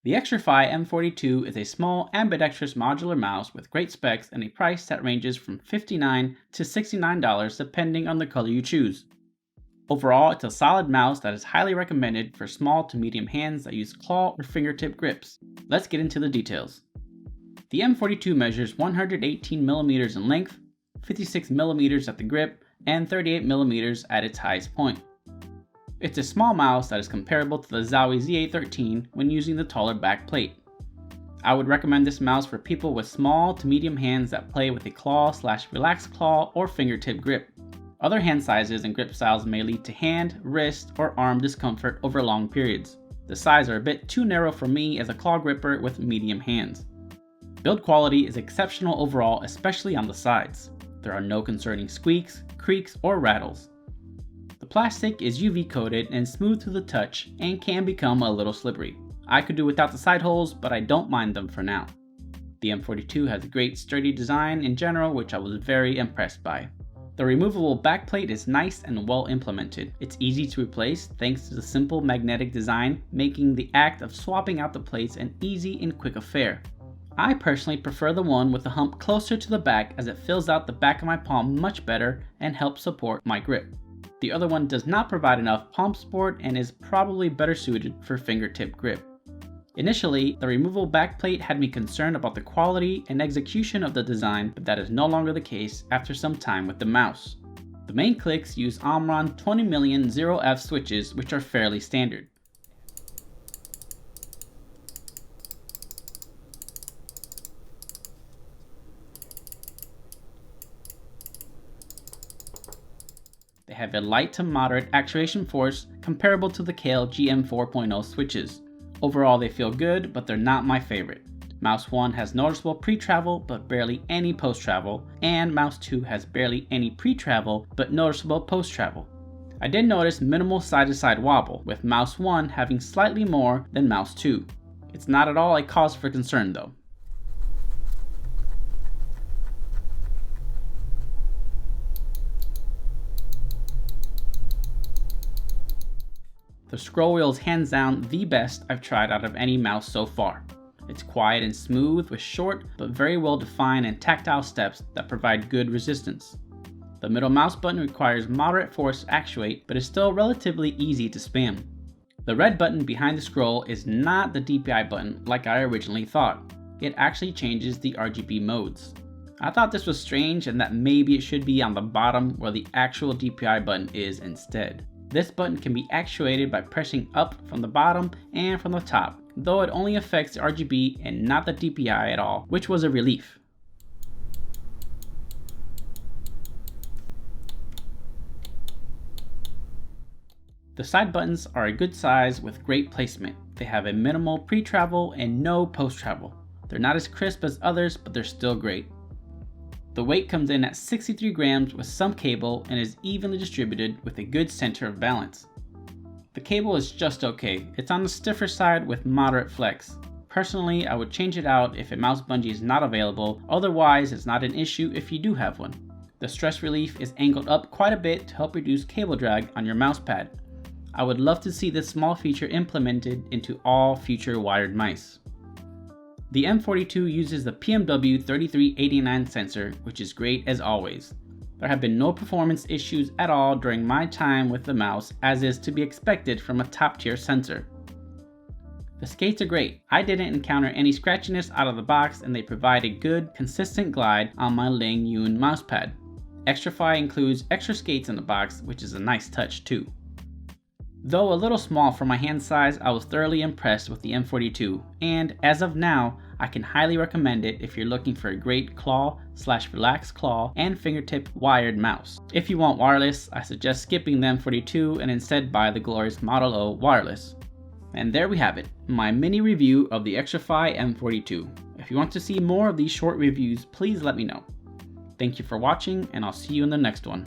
The XTRFY M42 is a small ambidextrous modular mouse with great specs and a price that ranges from $59 to $69 depending on the color you choose. Overall, it's a solid mouse that is highly recommended for small to medium hands that use claw or fingertip grips. Let's get into the details. The M42 measures 118mm in length, 56mm at the grip, and 38mm at its highest point. It's a small mouse that is comparable to the Zowie Z813 when using the taller back plate. I would recommend this mouse for people with small to medium hands that play with a claw/relaxed claw or fingertip grip. Other hand sizes and grip styles may lead to hand, wrist, or arm discomfort over long periods. The size are a bit too narrow for me as a claw gripper with medium hands. Build quality is exceptional overall, especially on the sides. There are no concerning squeaks, creaks, or rattles. The plastic is UV coated and smooth to the touch and can become a little slippery. I could do without the side holes, but I don't mind them for now. The M42 has a great sturdy design in general, which I was very impressed by. The removable backplate is nice and well implemented. It's easy to replace thanks to the simple magnetic design, making the act of swapping out the plates an easy and quick affair. I personally prefer the one with the hump closer to the back as it fills out the back of my palm much better and helps support my grip. The other one does not provide enough palm support and is probably better suited for fingertip grip. Initially, the removable backplate had me concerned about the quality and execution of the design, but that is no longer the case after some time with the mouse. The main clicks use Omron 20 million 0F switches, which are fairly standard. They have a light to moderate actuation force comparable to the Kailh GM 4.0 switches. Overall they feel good, but they're not my favorite. Mouse 1 has noticeable pre-travel but barely any post-travel, and Mouse 2 has barely any pre-travel but noticeable post-travel. I did notice minimal side-to-side wobble, with Mouse 1 having slightly more than Mouse 2. It's not at all a cause for concern though. The scroll wheel is hands down the best I've tried out of any mouse so far. It's quiet and smooth with short but very well defined and tactile steps that provide good resistance. The middle mouse button requires moderate force to actuate but is still relatively easy to spam. The red button behind the scroll is not the DPI button like I originally thought. It actually changes the RGB modes. I thought this was strange and that maybe it should be on the bottom where the actual DPI button is instead. This button can be actuated by pressing up from the bottom and from the top, though it only affects the RGB and not the DPI at all, which was a relief. The side buttons are a good size with great placement. They have a minimal pre-travel and no post-travel. They're not as crisp as others, but they're still great. The weight comes in at 63 grams with some cable and is evenly distributed with a good center of balance. The cable is just okay. It's on the stiffer side with moderate flex. Personally, I would change it out if a mouse bungee is not available, otherwise it's not an issue if you do have one. The stress relief is angled up quite a bit to help reduce cable drag on your mouse pad. I would love to see this small feature implemented into all future wired mice. The M42 uses the PMW3389 sensor, which is great as always. There have been no performance issues at all during my time with the mouse, as is to be expected from a top tier sensor. The skates are great. I didn't encounter any scratchiness out of the box and they provide a good, consistent glide on my Ling Yun mousepad. XTRFY includes extra skates in the box, which is a nice touch too. Though a little small for my hand size, I was thoroughly impressed with the M42, and as of now, I can highly recommend it if you're looking for a great claw/relaxed claw and fingertip wired mouse. If you want wireless, I suggest skipping the M42 and instead buy the glorious Model O wireless. And there we have it, my mini review of the XTRFY M42. If you want to see more of these short reviews, please let me know. Thank you for watching, and I'll see you in the next one.